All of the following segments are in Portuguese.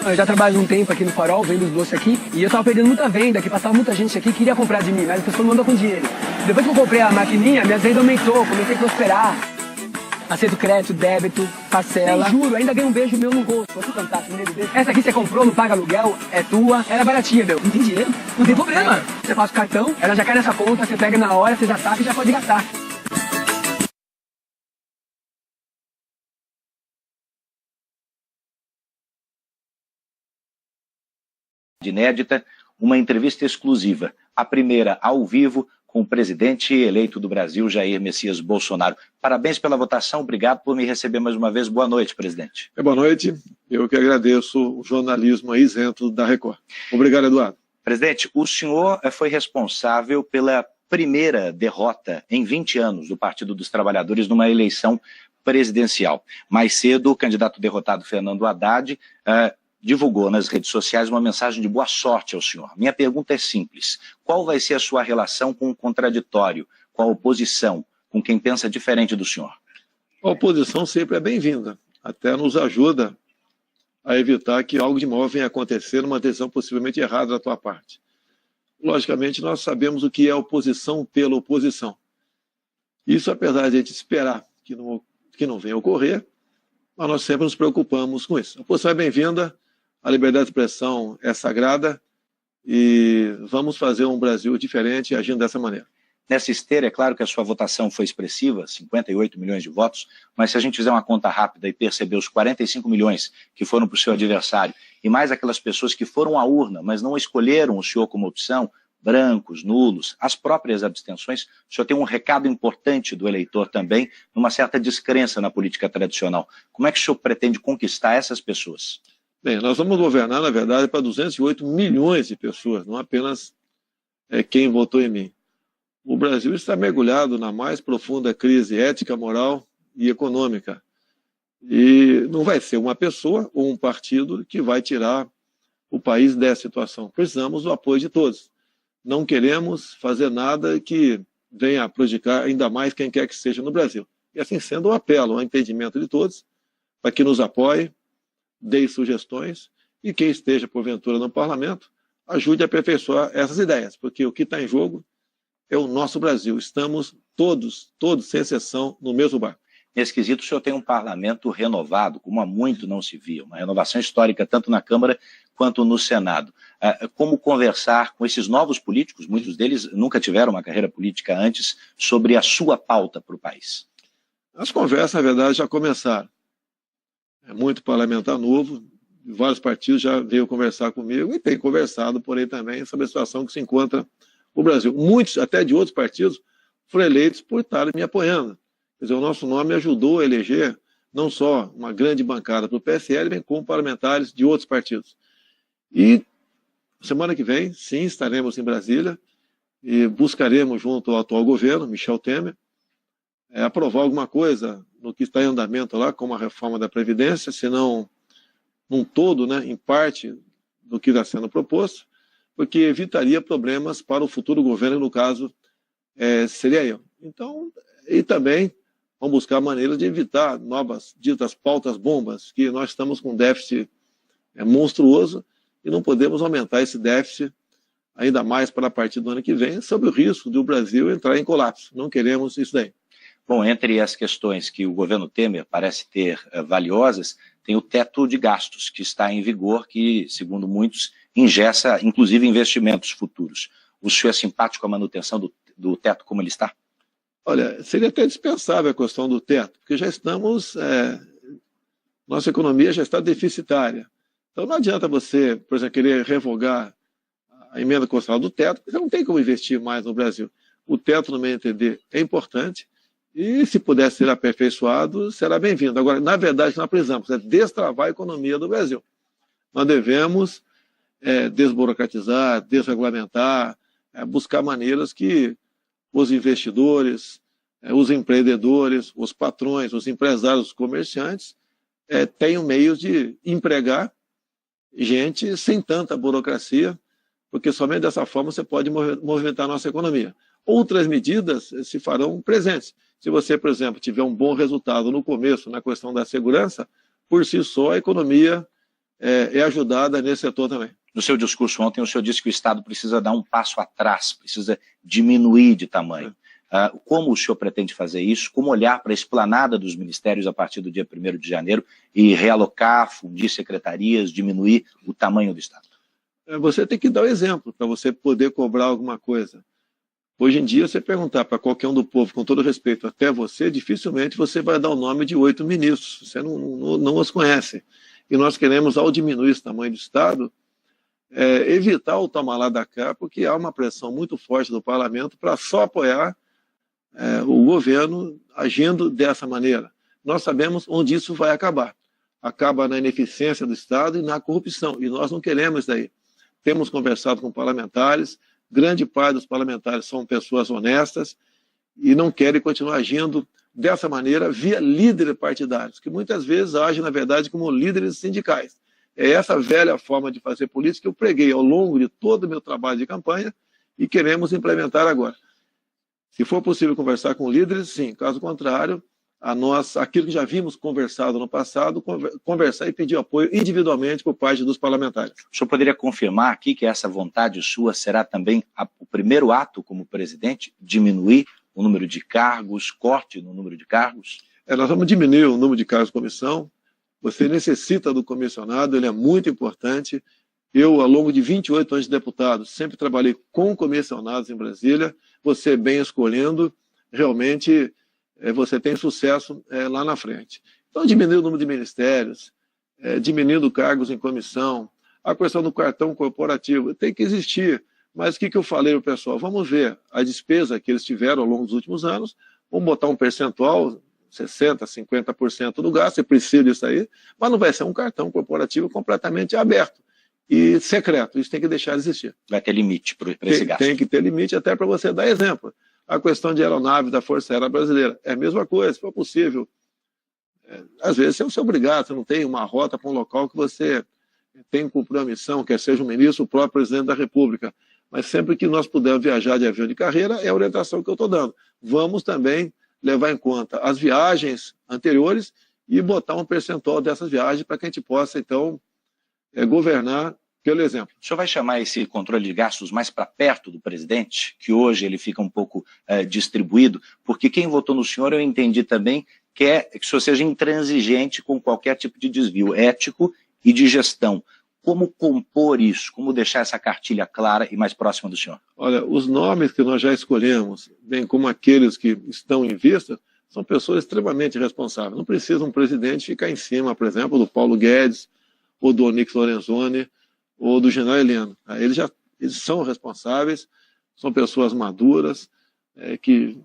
Eu já trabalho um tempo aqui no Farol, vendo os doces aqui, e eu tava perdendo muita venda, que passava muita gente aqui, queria comprar de mim, mas as pessoas não andam com dinheiro. Depois que eu comprei a maquininha, minha venda aumentou, comecei a prosperar. Aceito crédito, débito, parcela. Sem juro, ainda ganhei um beijo meu no rosto. Foi fantástico, um desse. Essa aqui você comprou, não paga aluguel, é tua. Ela é baratinha, meu. Não tem dinheiro, não tem problema. Você passa o cartão, ela já cai nessa conta, você pega na hora, você já saca e já pode gastar. Inédita, uma entrevista exclusiva, a primeira ao vivo com o presidente eleito do Brasil, Jair Messias Bolsonaro. Parabéns pela votação, obrigado por me receber mais uma vez. Boa noite, presidente. Boa noite, eu que agradeço o jornalismo isento da Record. Obrigado, Eduardo. Presidente, o senhor foi responsável pela primeira derrota em 20 anos do Partido dos Trabalhadores numa eleição presidencial. Mais cedo, o candidato derrotado Fernando Haddad divulgou nas redes sociais uma mensagem de boa sorte ao senhor. Minha pergunta é simples. Qual vai ser a sua relação com o contraditório, com a oposição, com quem pensa diferente do senhor? A oposição sempre é bem-vinda. Até nos ajuda a evitar que algo de mal venha acontecer numa decisão possivelmente errada da tua parte. Logicamente, nós sabemos o que é oposição pela oposição. Isso, apesar de a gente esperar que não venha ocorrer, mas nós sempre nos preocupamos com isso. A oposição é bem-vinda, a liberdade de expressão é sagrada e vamos fazer um Brasil diferente agindo dessa maneira. Nessa esteira, é claro que a sua votação foi expressiva, 58 milhões de votos, mas se a gente fizer uma conta rápida e perceber os 45 milhões que foram para o seu adversário e mais aquelas pessoas que foram à urna, mas não escolheram o senhor como opção, brancos, nulos, as próprias abstenções, o senhor tem um recado importante do eleitor também, numa certa descrença na política tradicional. Como é que o senhor pretende conquistar essas pessoas? Bem, nós vamos governar, na verdade, para 208 milhões de pessoas, não apenas quem votou em mim. O Brasil está mergulhado na mais profunda crise ética, moral e econômica. E não vai ser uma pessoa ou um partido que vai tirar o país dessa situação. Precisamos do apoio de todos. Não queremos fazer nada que venha a prejudicar ainda mais quem quer que seja no Brasil. E assim sendo, eu apelo ao entendimento de todos para que nos apoie, dê sugestões e quem esteja, porventura, no parlamento, ajude a aperfeiçoar essas ideias, porque o que está em jogo é o nosso Brasil. Estamos todos, sem exceção, no mesmo barco. Nesse quesito, o senhor tem um parlamento renovado, como há muito não se via, uma renovação histórica tanto na Câmara quanto no Senado. Como conversar com esses novos políticos, muitos deles nunca tiveram uma carreira política antes, sobre a sua pauta para o país? As conversas, na verdade, já começaram. É muito parlamentar novo, vários partidos já veio conversar comigo e tem conversado por aí também sobre a situação que se encontra o Brasil. Muitos, até de outros partidos, foram eleitos por estarem me apoiando. Quer dizer, o nosso nome ajudou a eleger não só uma grande bancada para o PSL, bem como parlamentares de outros partidos. E semana que vem, sim, estaremos em Brasília e buscaremos, junto ao atual governo, Michel Temer, aprovar alguma coisa no que está em andamento lá, como a reforma da Previdência, se não num todo, né, em parte do que está sendo proposto, porque evitaria problemas para o futuro governo, no caso, seria eu. Então, e também vamos buscar maneiras de evitar novas, ditas pautas-bombas, que nós estamos com um déficit monstruoso e não podemos aumentar esse déficit ainda mais para a partir do ano que vem, sob o risco do Brasil entrar em colapso. Não queremos isso daí. Bom, entre as questões que o governo Temer parece ter valiosas, tem o teto de gastos, que está em vigor, que, segundo muitos, engessa, inclusive, investimentos futuros. O senhor é simpático à manutenção do teto como ele está? Olha, seria até dispensável a questão do teto, porque já estamos... nossa economia já está deficitária. Então não adianta você, por exemplo, querer revogar a emenda constitucional do teto, porque não tem como investir mais no Brasil. O teto, no meu entender, é importante, e se puder ser aperfeiçoado, será bem-vindo. Agora, na verdade, nós precisamos destravar a economia do Brasil. Nós devemos desburocratizar, desregulamentar, buscar maneiras que os investidores, os empreendedores, os patrões, os empresários, os comerciantes tenham meios de empregar gente sem tanta burocracia, porque somente dessa forma você pode movimentar a nossa economia. Outras medidas se farão presentes. Se você, por exemplo, tiver um bom resultado no começo na questão da segurança, por si só a economia é ajudada nesse setor também. No seu discurso ontem, o senhor disse que o Estado precisa dar um passo atrás, precisa diminuir de tamanho. Como o senhor pretende fazer isso? Como olhar para a esplanada dos ministérios a partir do dia 1º de janeiro e realocar, fundir secretarias, diminuir o tamanho do Estado? Você tem que dar o exemplo para você poder cobrar alguma coisa. Hoje em dia, você perguntar para qualquer um do povo, com todo respeito até você, dificilmente você vai dar o nome de 8 ministros. Você não os conhece. E nós queremos, ao diminuir esse tamanho do Estado, evitar o toma lá da cá, porque há uma pressão muito forte do parlamento para só apoiar o governo agindo dessa maneira. Nós sabemos onde isso vai acabar. Acaba na ineficiência do Estado e na corrupção. E nós não queremos isso daí. Temos conversado com parlamentares, grande parte dos parlamentares são pessoas honestas e não querem continuar agindo dessa maneira via líderes partidários, que muitas vezes agem, na verdade, como líderes sindicais. É essa velha forma de fazer política que eu preguei ao longo de todo o meu trabalho de campanha e queremos implementar agora. Se for possível conversar com líderes, sim. Caso contrário, aquilo que já vimos conversado no passado, conversar e pedir apoio individualmente por parte dos parlamentares. O senhor poderia confirmar aqui que essa vontade sua será também o primeiro ato como presidente, diminuir o número de cargos, corte no número de cargos? Nós vamos diminuir o número de cargos de comissão. Você necessita do comissionado, ele é muito importante. Eu, ao longo de 28 anos de deputado, sempre trabalhei com comissionados em Brasília. Você bem escolhendo, realmente você tem sucesso lá na frente. Então, diminuir o número de ministérios, diminuindo cargos em comissão, a questão do cartão corporativo tem que existir. Mas o que eu falei para o pessoal? Vamos ver a despesa que eles tiveram ao longo dos últimos anos, vamos botar um percentual, 60%, 50% do gasto, você precisa disso aí, mas não vai ser um cartão corporativo completamente aberto e secreto, isso tem que deixar de existir. Vai ter limite para esse gasto. Tem que ter limite até para você dar exemplo. A questão de aeronaves da Força Aérea Brasileira é a mesma coisa, se for possível. Às vezes você é obrigado, você não tem uma rota para um local que você tem que cumprir uma missão, quer seja o ministro, o próprio presidente da República. Mas sempre que nós pudermos viajar de avião de carreira, é a orientação que eu estou dando. Vamos também levar em conta as viagens anteriores e botar um percentual dessas viagens para que a gente possa, então, governar pelo exemplo. O senhor vai chamar esse controle de gastos mais para perto do presidente, que hoje ele fica um pouco distribuído, porque quem votou no senhor, eu entendi também, quer que o senhor seja intransigente com qualquer tipo de desvio ético e de gestão. Como compor isso? Como deixar essa cartilha clara e mais próxima do senhor? Olha, os nomes que nós já escolhemos, bem como aqueles que estão em vista, são pessoas extremamente responsáveis. Não precisa um presidente ficar em cima, por exemplo, do Paulo Guedes, ou do Onyx Lorenzoni, ou do general Heleno. Eles são responsáveis, são pessoas maduras, que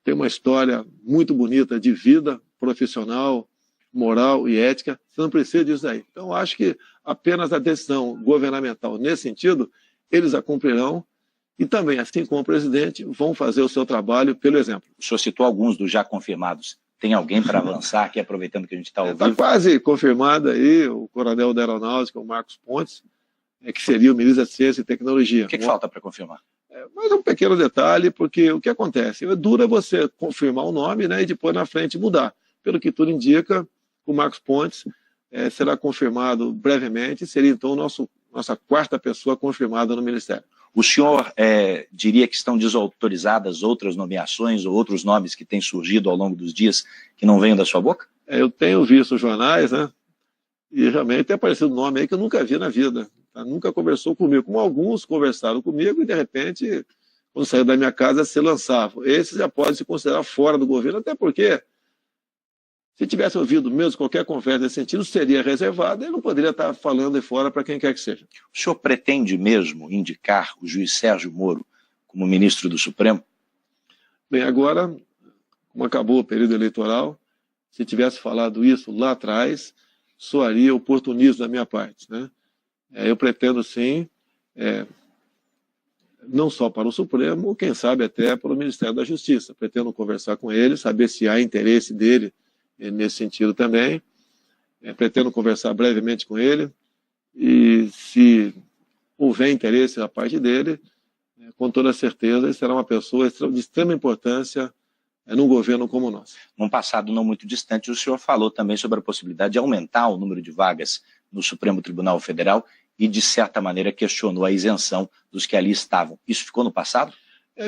têm uma história muito bonita de vida profissional, moral e ética. Você não precisa disso aí. Então, acho que apenas a decisão governamental nesse sentido, eles a cumprirão e também, assim como o presidente, vão fazer o seu trabalho pelo exemplo. O senhor citou alguns dos já confirmados. Tem alguém para avançar aqui, aproveitando que a gente está ouvindo? Está quase confirmado aí o coronel da Aeronáutica, o Marcos Pontes, que seria o ministro da Ciência e Tecnologia. O que falta para confirmar? Mas é um pequeno detalhe, porque o que acontece? É duro você confirmar o nome, né, e depois na frente mudar. Pelo que tudo indica, o Marcos Pontes será confirmado brevemente, seria então nossa quarta pessoa confirmada no Ministério. O senhor diria que estão desautorizadas outras nomeações ou outros nomes que têm surgido ao longo dos dias que não venham da sua boca? Eu tenho visto os jornais, né? E realmente tem aparecido um nome aí que eu nunca vi na vida. Tá? Nunca conversou comigo. Como alguns conversaram comigo e, de repente, quando saiu da minha casa, se lançavam. Esses já podem se considerar fora do governo, até porque, se tivesse ouvido mesmo qualquer conversa nesse sentido, seria reservado e não poderia estar falando de fora para quem quer que seja. O senhor pretende mesmo indicar o juiz Sérgio Moro como ministro do Supremo? Bem, agora, como acabou o período eleitoral, se tivesse falado isso lá atrás, soaria oportunismo da minha parte, né? Eu pretendo, sim, não só para o Supremo, quem sabe até para o Ministério da Justiça. Pretendo conversar com ele, saber se há interesse dele nesse sentido também. Pretendo conversar brevemente com ele e, se houver interesse da parte dele, com toda certeza, ele será uma pessoa de extrema importância num governo como o nosso. Num passado não muito distante, o senhor falou também sobre a possibilidade de aumentar o número de vagas no Supremo Tribunal Federal e, de certa maneira, questionou a isenção dos que ali estavam. Isso ficou no passado?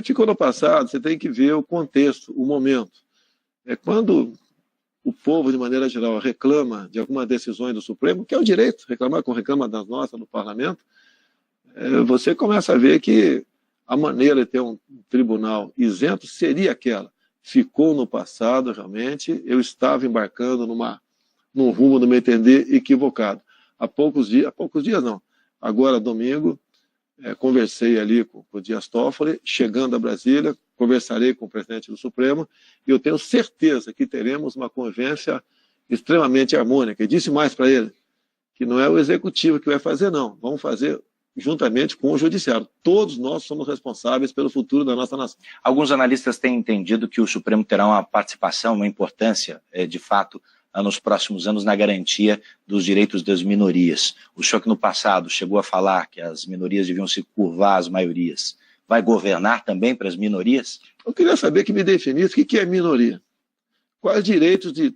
Ficou no passado, você tem que ver o contexto, o momento. Quando o povo, de maneira geral, reclama de algumas decisões do Supremo, que é o direito, reclama das nossas, do Parlamento, você começa a ver que a maneira de ter um tribunal isento seria aquela. Ficou no passado, realmente, eu estava embarcando num rumo, no meu entender, equivocado. Há poucos dias não, agora domingo, conversei ali com o Dias Toffoli, chegando a Brasília, conversarei com o presidente do Supremo, e eu tenho certeza que teremos uma convivência extremamente harmônica. E disse mais para ele, que não é o executivo que vai fazer, não. Vamos fazer juntamente com o judiciário. Todos nós somos responsáveis pelo futuro da nossa nação. Alguns analistas têm entendido que o Supremo terá uma participação, uma importância, de fato, nos próximos anos na garantia dos direitos das minorias. O senhor que no passado chegou a falar que as minorias deviam se curvar às maiorias, vai governar também para as minorias? Eu queria saber que me definisse o que é minoria. Quais direitos de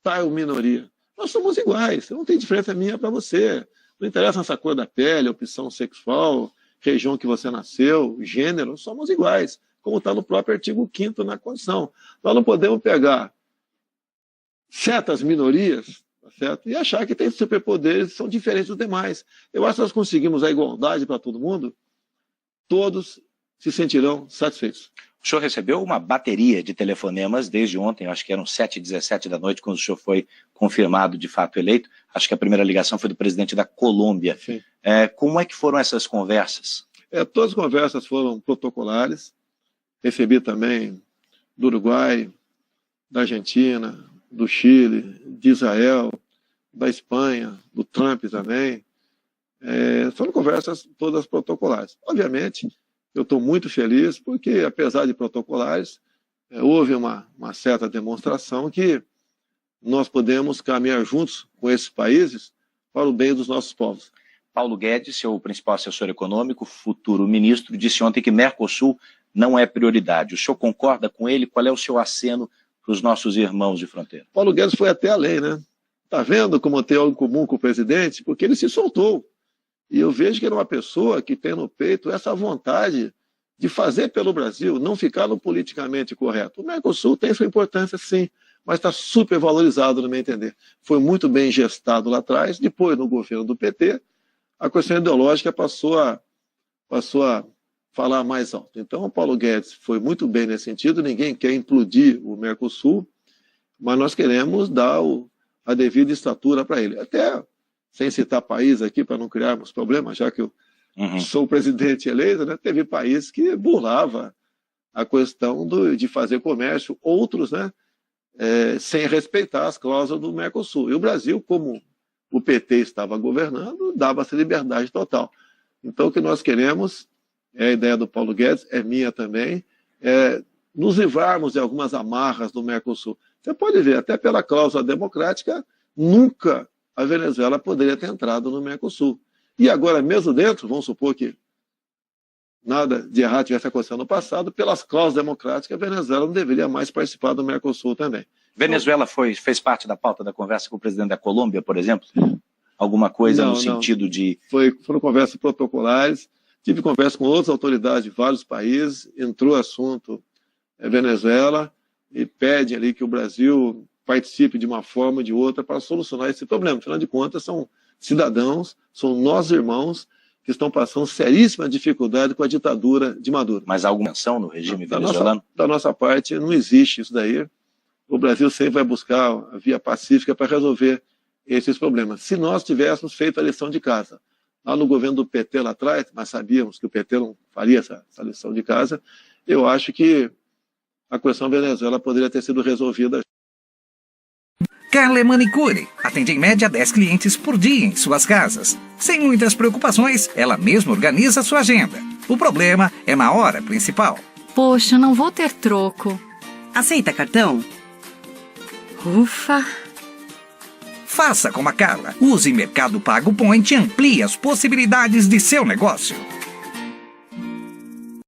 tal minoria? Nós somos iguais, não tem diferença minha para você. Não interessa essa cor da pele, opção sexual, região que você nasceu, gênero, somos iguais, como está no próprio artigo 5º na Constituição. Nós não podemos pegar certas minorias, tá certo? E achar que tem superpoderes que são diferentes dos demais. Eu acho que nós conseguimos a igualdade para todo mundo, todos se sentirão satisfeitos. O senhor recebeu uma bateria de telefonemas desde ontem, acho que eram 7h17 da noite, quando o senhor foi confirmado de fato eleito. Acho que a primeira ligação foi do presidente da Colômbia. Sim. Como é que foram essas conversas? Todas as conversas foram protocolares. Recebi também do Uruguai, da Argentina, do Chile, de Israel, da Espanha, do Trump também. Foram conversas todas protocolares. Obviamente, eu estou muito feliz porque, apesar de protocolares, houve uma certa demonstração que nós podemos caminhar juntos com esses países para o bem dos nossos povos. Paulo Guedes, seu principal assessor econômico, futuro ministro, disse ontem que Mercosul não é prioridade. O senhor concorda com ele? Qual é o seu aceno para os nossos irmãos de fronteira? Paulo Guedes foi até além, né? Está vendo como tem algo em comum com o presidente? Porque ele se soltou. E eu vejo que ele é uma pessoa que tem no peito essa vontade de fazer pelo Brasil, não ficar no politicamente correto. O Mercosul tem sua importância, sim, mas está super valorizado, no meu entender. Foi muito bem gestado lá atrás, depois, no governo do PT, a questão ideológica passou a falar mais alto. Então, o Paulo Guedes foi muito bem nesse sentido, ninguém quer implodir o Mercosul, mas nós queremos dar a devida estatura para ele. Até, sem citar país aqui, para não criarmos problemas, já que eu sou o presidente eleito, né, teve país que burlava a questão de fazer comércio, outros, né, sem respeitar as cláusulas do Mercosul. E o Brasil, como o PT estava governando, dava essa liberdade total. Então, o que nós queremos, a ideia do Paulo Guedes, é minha também, nos livrarmos de algumas amarras do Mercosul. Você pode ver, até pela cláusula democrática, nunca a Venezuela poderia ter entrado no Mercosul. E agora, mesmo dentro, vamos supor que nada de errado tivesse acontecido no passado, pelas cláusulas democráticas, a Venezuela não deveria mais participar do Mercosul também. Venezuela fez parte da pauta da conversa com o presidente da Colômbia, por exemplo? Alguma coisa no sentido de... Foram conversas protocolares, tive conversa com outras autoridades de vários países, entrou o assunto Venezuela e pede ali que o Brasil participe de uma forma ou de outra para solucionar esse problema. Afinal de contas, são cidadãos, são nossos irmãos que estão passando seríssima dificuldade com a ditadura de Maduro. Mas há alguma ação no regime venezuelano? Da nossa parte, não existe isso daí. O Brasil sempre vai buscar a via pacífica para resolver esses problemas. Se nós tivéssemos feito a lição de casa, lá no governo do PT lá atrás, mas sabíamos que o PT não faria essa lição de casa, eu acho que a questão Venezuela poderia ter sido resolvida. Carla Manicure atende em média 10 clientes por dia em suas casas. Sem muitas preocupações, ela mesma organiza sua agenda. O problema é na hora principal. Poxa, não vou ter troco. Aceita cartão? Ufa! Faça como a Carla. Use Mercado Pago Point e amplie as possibilidades de seu negócio.